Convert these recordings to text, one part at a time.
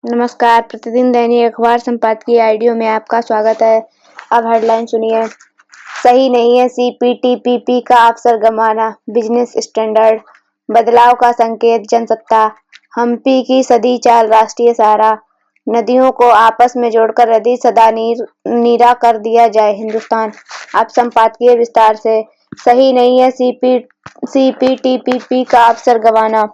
नमस्कार। प्रतिदिन दैनिक अखबार संपादकीय आइडियो में आपका स्वागत है। अब हेडलाइन सुनिए। सही नहीं है सीपीटीपीपी का अवसर गंवाना, बिजनेस स्टैंडर्ड बदलाव का संकेत जनसत्ता। हम्पी की सदी चाल राष्ट्रीय सहारा, नदियों को आपस में जोड़कर यदि सदा नीरा कर दिया जाए हिंदुस्तान। अब संपादकीय विस्तार से। सही नहीं है सीपीटीपीपी का अवसर गंवाना,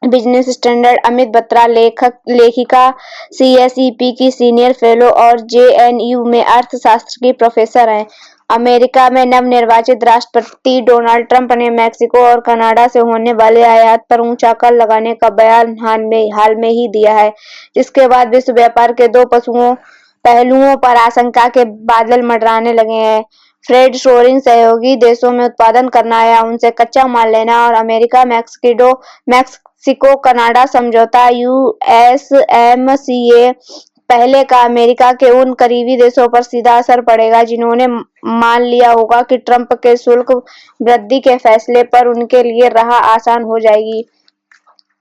बिजनेस स्टैंडर्ड। अमित बत्रा लेखिका, सीएसईपी की सीनियर फेलो और जेएनयू में अर्थशास्त्र की प्रोफेसर हैं। अमेरिका में नवनिर्वाचित राष्ट्रपति डोनाल्ड ट्रंप ने मैक्सिको और कनाडा से होने वाले आयात पर ऊंचा कर लगाने का बयान हाल में ही दिया है, जिसके बाद विश्व व्यापार के दो पहलुओं पर आशंका के बादल मंडराने लगे हैं। फ्रेड शोरिंग सहयोगी देशों में उत्पादन करना या उनसे कच्चा माल लेना और अमेरिका मैक्सिको कनाडा समझौता यूएसएमसीए पहले का अमेरिका के उन करीबी देशों पर सीधा असर पड़ेगा जिन्होंने मान लिया होगा कि ट्रंप के शुल्क वृद्धि के फैसले पर उनके लिए राह आसान हो जाएगी।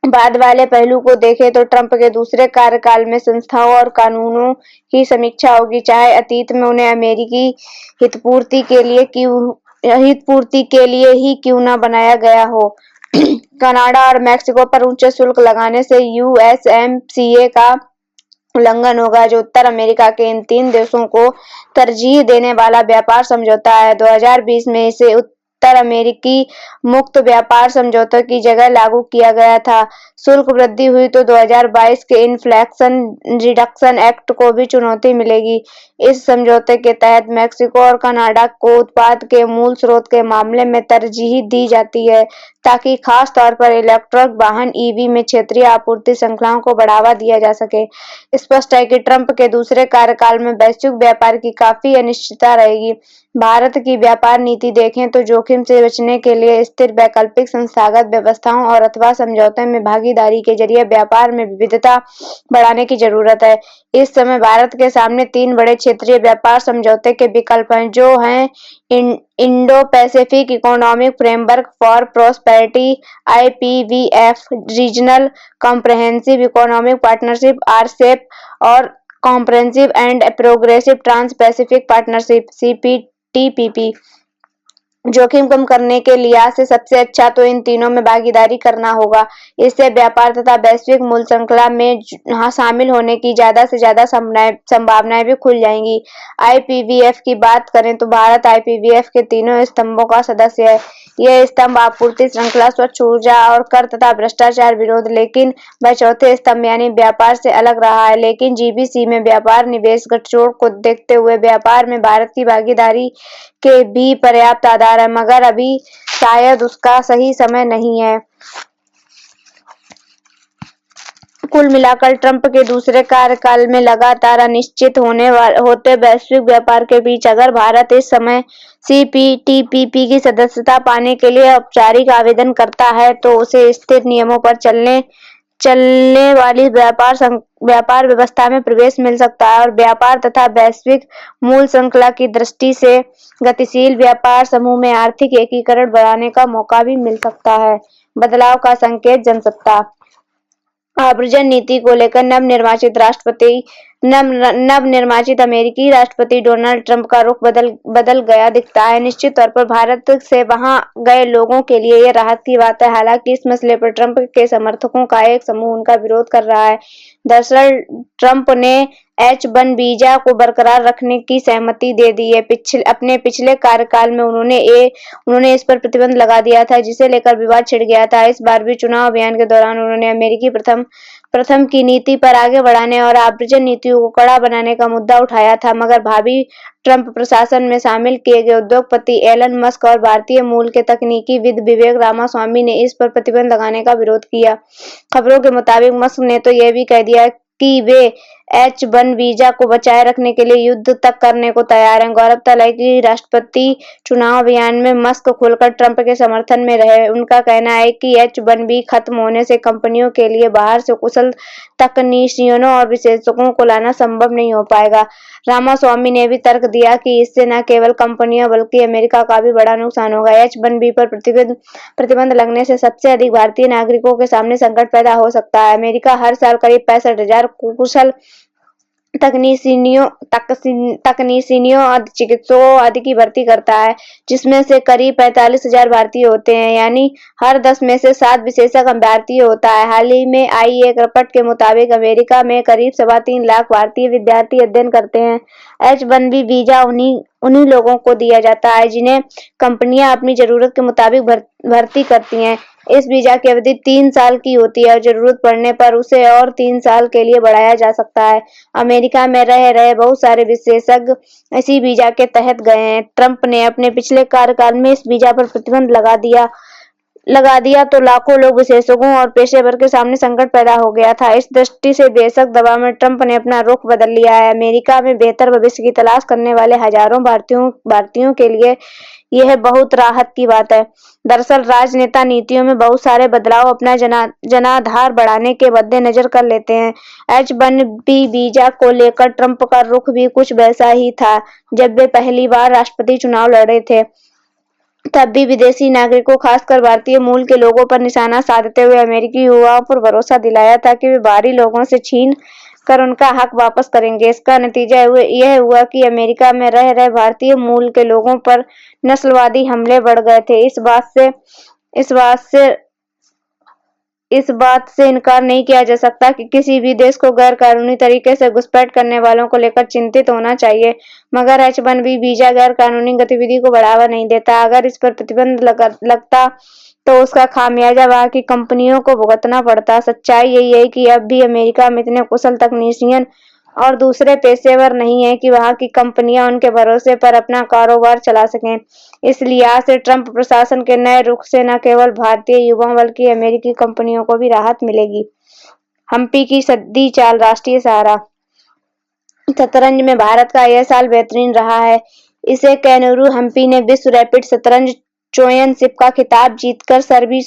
बाद वाले पहलू को देखें तो ट्रंप के दूसरे कार्यकाल में संस्थाओं और कानूनों की समीक्षा होगी, चाहे अतीत में उन्हें अमेरिकी हितपूर्ति के लिए ही क्यों न बनाया गया हो। कनाडा और मैक्सिको पर ऊंचे शुल्क लगाने से यूएसएमसीए का उल्लंघन होगा, जो उत्तर अमेरिका के इन तीन देशों को तरजीह देने वाला व्यापार समझौता है। 2020 में इसे उत्तर अमेरिकी मुक्त व्यापार समझौते की जगह लागू किया गया था। शुल्क वृद्धि हुई तो 2022 के इन्फ्लेशन रिडक्शन एक्ट को भी चुनौती मिलेगी। इस समझौते के तहत मैक्सिको और कनाडा को उत्पाद के मूल स्रोत के मामले में तरजीह दी जाती है, ताकि खास तौर पर इलेक्ट्रिक वाहन ईवी में क्षेत्रीय आपूर्ति श्रृंखलाओं को बढ़ावा दिया जा सके। स्पष्ट है कि ट्रंप के दूसरे कार्यकाल में वैश्विक व्यापार की काफी अनिश्चितता रहेगी। भारत की व्यापार नीति देखें तो जोखिम से बचने के लिए स्थिर वैकल्पिक संस्थागत व्यवस्थाओं और अथवा समझौते में भागीदारी के जरिए व्यापार में विविधता बढ़ाने की जरूरत है। इस समय भारत के सामने तीन बड़े क्षेत्रीय व्यापार समझौते के विकल्प हैं, जो हैं Indo Pacific economic framework for prosperity IPEF, regional comprehensive economic partnership RCEP और comprehensive and progressive trans Pacific partnership CPTPP। जोखिम कम करने के लिहाज से सबसे अच्छा तो इन तीनों में भागीदारी करना होगा। इससे व्यापार तथा वैश्विक मूल्य श्रृंखला में शामिल होने की ज्यादा से ज्यादा संभावनाएं भी खुल जाएंगी। IPEF की बात करें तो भारत IPEF के तीनों स्तंभों का सदस्य है। यह स्तंभ आपूर्ति श्रृंखला, स्वच्छ ऊर्जा और कर तथा भ्रष्टाचार विरोध, लेकिन वह चौथे स्तंभ यानी व्यापार से अलग रहा है। लेकिन GBC में व्यापार निवेश गठजोड़ को देखते हुए व्यापार में भारत की भागीदारी के भी पर्याप्त आधार है, मगर अभी शायद उसका सही समय नहीं है। कुल मिलाकर ट्रंप के दूसरे कार्यकाल में लगातार अनिश्चित होते वैश्विक व्यापार के बीच अगर भारत इस समय CPTPP की सदस्यता पाने के लिए औपचारिक आवेदन करता है तो उसे स्थिर नियमों पर चलने वाली व्यापार व्यवस्था में प्रवेश मिल सकता है और व्यापार तथा वैश्विक मूल श्रृंखला की दृष्टि से गतिशील व्यापार समूह में आर्थिक एकीकरण बढ़ाने का मौका भी मिल सकता है। बदलाव का संकेत जनसत्ता। आव्रजन नीति को लेकर नवनिर्वाचित अमेरिकी राष्ट्रपति डोनाल्ड ट्रंप का रुख बदल गया दिखता है। निश्चित तौर पर भारत से वहां गए लोगों के लिए यह राहत की बात है। हालांकि इस मसले पर ट्रंप के समर्थकों का एक समूह उनका विरोध कर रहा है। दरअसल ट्रंप ने H-1 वीजा को बरकरार रखने की सहमति दे दी है। अपने पिछले कार्यकाल में उन्होंने इस पर प्रतिबंध लगा दिया था, जिसे लेकर विवाद छिड़ गया था। इस बार भी चुनाव अभियान के दौरान उन्होंने अमेरिकी प्रथम की नीति पर आगे बढ़ाने और आव्रजन नीतियों को कड़ा बनाने का मुद्दा उठाया था, मगर भावी ट्रंप प्रशासन में शामिल किए गए उद्योगपति एलन मस्क और भारतीय मूल के तकनीकीविद विवेक रामास्वामी ने इस पर प्रतिबंध लगाने का विरोध किया। खबरों के मुताबिक मस्क ने तो यह भी कह दिया कि वे H-1 वीजा को बचाए रखने के लिए युद्ध तक करने को तैयार हैं। गौरतलब है कि राष्ट्रपति चुनाव अभियान में मस्क खुलकर ट्रंप के समर्थन में रहे। उनका कहना है कि H-1B खत्म होने से कंपनियों के लिए बाहर से कुशल तकनीशियनों और विशेषज्ञों को लाना संभव नहीं हो पाएगा। रामास्वामी ने भी तर्क दिया कि इससे न केवल कंपनियों बल्कि अमेरिका का भी बड़ा नुकसान होगा। H-1B पर प्रतिबंध लगने से सबसे अधिक भारतीय नागरिकों के सामने संकट पैदा हो सकता है। अमेरिका हर साल करीब 65,000 कुशल तकनीशियनों चिकित्सकों आदि की भर्ती करता है, जिसमें से करीब 45,000 भारतीय होते हैं, यानी हर 10 में से 7 विशेषज्ञ भारतीय होता है। हाल ही में आई एक रिपोर्ट के मुताबिक अमेरिका में करीब 3.25 लाख भारतीय विद्यार्थी अध्ययन करते हैं। H-1B वीजा उन्हीं लोगों को दिया जाता है जिन्हें कंपनियां अपनी जरूरत के मुताबिक भर्ती करती हैं। इस वीजा की अवधि 3 साल की होती है और जरूरत पड़ने पर उसे और 3 साल के लिए बढ़ाया जा सकता है। अमेरिका में रह रहे बहुत सारे विशेषज्ञ इसी वीजा के तहत गए हैं। ट्रंप ने अपने पिछले कार्यकाल में इस वीजा पर प्रतिबंध लगा दिया तो लाखों लोग, विशेषज्ञों और पेशेवर के सामने संकट पैदा हो गया था। इस दृष्टि से बेशक दबाव में ट्रंप ने अपना रुख बदल लिया है। अमेरिका में बेहतर भविष्य की तलाश करने वाले हजारों भारतीयों के लिए यह बहुत राहत की बात है। दरअसल राजनेता नीतियों में बहुत सारे बदलाव अपना जनाधार बढ़ाने के मद्देनजर कर लेते हैं। H-1B वीजा को लेकर ट्रंप का रुख भी कुछ वैसा ही था जब वे पहली बार राष्ट्रपति चुनाव लड़े थे। तब भी विदेशी नागरिकों, खासकर भारतीय मूल के लोगों पर निशाना साधते हुए अमेरिकी युवाओं पर भरोसा दिलाया था कि वे बाहरी लोगों से छीन कर उनका हक वापस करेंगे। इसका नतीजा यह हुआ कि अमेरिका में रह रहे भारतीय मूल के लोगों पर नस्लवादी हमले बढ़ गए थे। इस बात से इनकार नहीं किया जा सकता कि किसी भी देश को गैर कानूनी तरीके से घुसपैठ करने वालों को लेकर चिंतित होना चाहिए, मगर H-1B वीजा गैर कानूनी गतिविधि को बढ़ावा नहीं देता। अगर इस पर प्रतिबंध लगता तो उसका खामियाजा वहां की कंपनियों को भुगतना पड़ता। सच्चाई यही है कि अब भी अमेरिका में इतने कुशल तकनीशियन और दूसरे पेशेवर नहीं है कि वहां की कंपनियां उनके भरोसे पर अपना कारोबार चला सकें। इस लिहाज से ट्रंप प्रशासन के नए रुख से न केवल भारतीय युवाओं बल्कि अमेरिकी कंपनियों को भी राहत मिलेगी। हम्पी की सदी चाल, राष्ट्रीय सहारा। शतरंज में भारत का यह साल बेहतरीन रहा है। इसे केनरू हम्पी ने विश्व रैपिड शतरंज चैंपियनशिप का खिताब जीतकर सर भी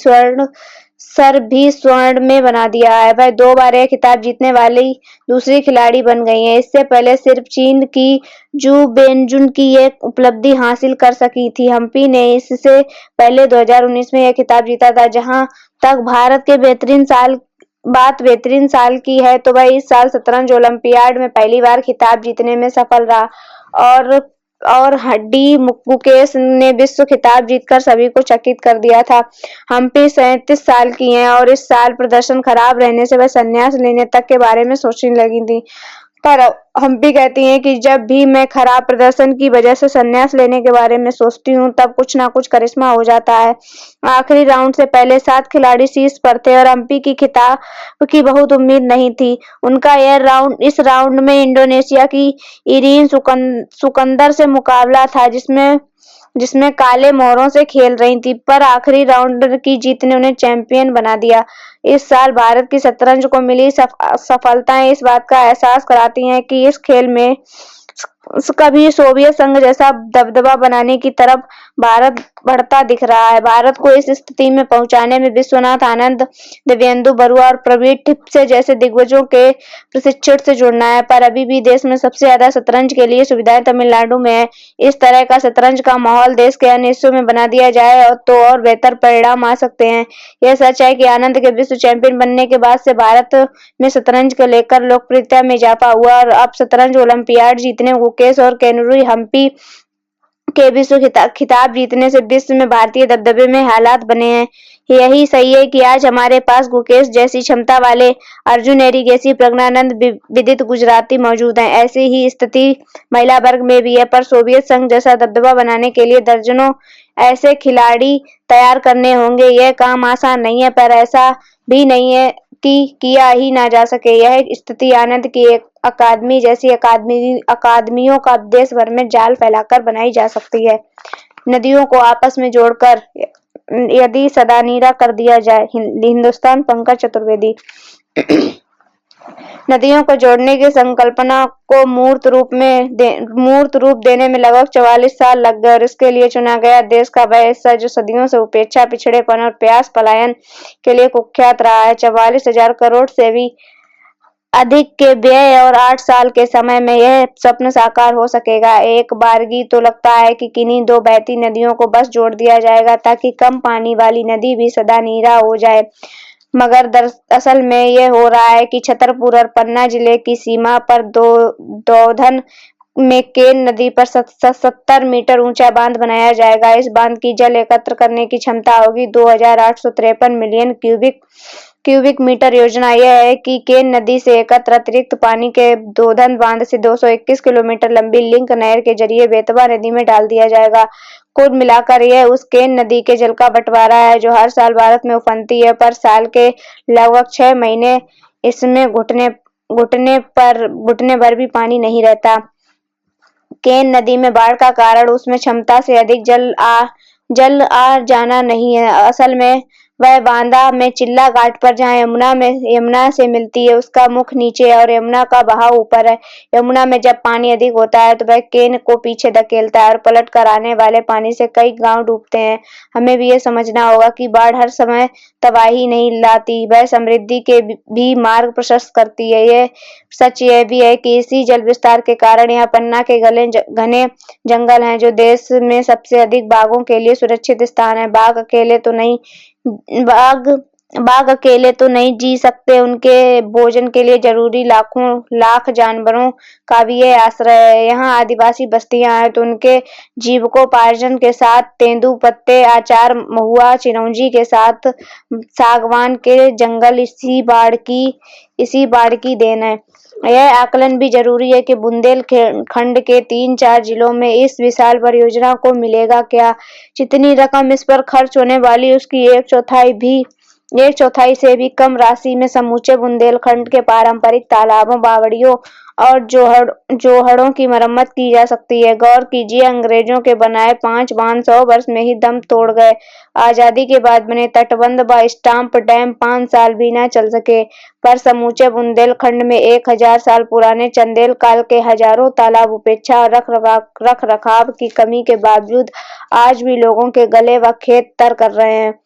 स्वर्ण में बना दिया है। वह 2 बार यह खिताब जीतने वाली दूसरी खिलाड़ी बन गई हैं। इससे पहले सिर्फ चीन की जू बेनजुन की ये उपलब्धि हासिल कर सकी थी। हम्पी ने इससे पहले 2019 में यह खिताब जीता था। जहां तक भारत के बेहतरीन साल की है तो वह इस साल शतरंज ओलंपियाड में पहली बार खिताब जीतने में सफल रहा और डी गुकेश ने विश्व खिताब जीतकर सभी को चकित कर दिया था। हम्पी 37 साल की हैं और इस साल प्रदर्शन खराब रहने से वह संन्यास लेने तक के बारे में सोचने लगी थी। पर हम्पी कहती हैं कि जब भी मैं खराब प्रदर्शन की वजह से संन्यास लेने के बारे में सोचती हूँ तब कुछ ना कुछ करिश्मा हो जाता है। आखिरी राउंड से पहले 7 खिलाड़ी शीर्ष पर थे और हम्पी की खिताब की बहुत उम्मीद नहीं थी। उनका इस राउंड में इंडोनेशिया की इरीन सुकंदर से मुकाबला था जिसमें काले मोहरों से खेल रही थी, पर आखिरी राउंड की जीत ने उन्हें चैंपियन बना दिया। इस साल भारत की शतरंज को मिली सफलताएं इस बात का एहसास कराती हैं कि इस खेल में कभी सोवियत संघ जैसा दबदबा बनाने की तरफ भारत बढ़ता दिख रहा है। भारत को इस स्थिति में पहुंचाने में विश्वनाथ आनंद, दिव्येंदु बरुआ और प्रवीण टिपसे जैसे दिग्गजों के प्रशिक्षण से जुड़ना है। पर अभी भी देश में सबसे ज्यादा शतरंज के लिए सुविधाएं तमिलनाडु में है। इस तरह का शतरंज का माहौल देश के अन्य हिस्सों में बना दिया जाए तो और बेहतर परिणाम आ सकते हैं। यह सच है कि आनंद के विश्व चैंपियन बनने के बाद से भारत में शतरंज को लेकर लोकप्रियता में इजाफा हुआ और अब शतरंज ओलंपियाड जीतने गुकेश और केनरू हम्पी के विश्व खिताब जीतने से विश्व में भारतीय दबदबे में हालात बने हैं। यही सही है कि आज हमारे पास गुकेश जैसी क्षमता वाले अर्जुन एरिगेसी, प्रज्ञानंद, विदित गुजराती मौजूद हैं। ऐसी ही स्थिति महिला वर्ग में भी है, पर सोवियत संघ जैसा दबदबा बनाने के लिए दर्जनों ऐसे खिलाड़ी तैयार करने होंगे। यह काम आसान नहीं है, पर ऐसा भी नहीं है कि किया ही ना जा सके। यह स्थिति आनंद की एक अकादमी जैसी अकादमियों का देश भर में जाल फैलाकर बनाई जा सकती है। नदियों को आपस में जोड़कर यदि सदानीरा कर दिया जाए। हिंदुस्तान, पंकज चतुर्वेदी। नदियों को जोड़ने की संकल्पना को मूर्त रूप देने में लगभग 44 साल लग गए और इसके लिए चुना गया देश का वह हिस्सा जो सदियों से उपेक्षा, पिछड़ेपन और प्यास पलायन के लिए कुख्यात रहा है। 44,000 करोड़ से भी अधिक के व्यय और 8 साल के समय में यह स्वप्न साकार हो सकेगा। एक बारगी तो लगता है कि किन्हीं दो बहती नदियों को बस जोड़ दिया जाएगा ताकि कम पानी वाली नदी भी सदा नीरा हो जाए, मगर दरअसल में ये हो रहा है कि छतरपुर और पन्ना जिले की सीमा पर दौधन में केन नदी पर 70 मीटर ऊंचा बांध बनाया जाएगा। इस बांध की जल एकत्र करने की क्षमता होगी 2,853 मिलियन क्यूबिक मीटर। योजना यह है कि केन नदी से एकत्र अतिरिक्त पानी के दौधन बांध से 221 किलोमीटर लंबी लिंक नहर के जरिए बेतवा नदी में डाल दिया जाएगा। कुल मिलाकर यह उस केन नदी के जल का बंटवारा है जो हर साल भारत में उफनती है, पर साल के लगभग 6 महीने इसमें घुटने भर भी पानी नहीं रहता। केन नदी में बाढ़ का कारण उसमें क्षमता से अधिक जल आ जाना नहीं है। असल में वह बांदा में चिल्ला घाट पर जहाँ यमुना से मिलती है उसका मुख नीचे है और यमुना का बहाव ऊपर है। यमुना में जब पानी अधिक होता है तो वह केन को पीछे धकेलता है और पलट कर आने वाले पानी से कई गांव डूबते हैं। हमें भी ये समझना होगा कि बाढ़ हर समय तबाही नहीं लाती, वह समृद्धि के भी मार्ग प्रशस्त करती है। ये सच यह भी है कि इसी जल विस्तार के कारण यहाँ पन्ना के घने जंगल हैं जो देश में सबसे अधिक बाघों के लिए सुरक्षित स्थान है। बाघ अकेले तो नहीं जी सकते, उनके भोजन के लिए जरूरी लाखों लाख जानवरों का भी ये आश्रय है। यहाँ आदिवासी बस्तियां हैं तो उनके जीविकोपार्जन के साथ तेंदू पत्ते, आचार, महुआ, चिरौंजी के साथ सागवान के जंगल इसी बाढ़ की देन है। यह आकलन भी जरूरी है कि बुंदेलखंड के 3-4 जिलों में इस विशाल परियोजना को मिलेगा क्या। जितनी रकम इस पर खर्च होने वाली उसकी एक चौथाई से भी कम राशि में समूचे बुंदेलखंड के पारंपरिक तालाबों, बावड़ियों और जोहड़ों की मरम्मत की जा सकती है। गौर कीजिए, अंग्रेजों के बनाए 5 बांध 100 वर्ष में ही दम तोड़ गए। आजादी के बाद बने तटबंध व स्टाम्प डैम 5 साल भी न चल सके, पर समूचे बुंदेलखंड में 1000 साल पुराने चंदेल काल के हजारों तालाब उपेक्षा और रख रखाव की कमी के बावजूद आज भी लोगों के गले व खेत तर कर रहे हैं।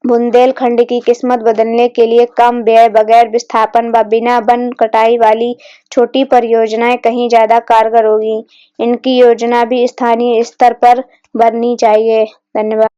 बुंदेलखंड की किस्मत बदलने के लिए कम व्यय, बगैर विस्थापन व बिना वन कटाई वाली छोटी परियोजनाएं कहीं ज्यादा कारगर होगी। इनकी योजना भी स्थानीय स्तर पर बननी चाहिए। धन्यवाद।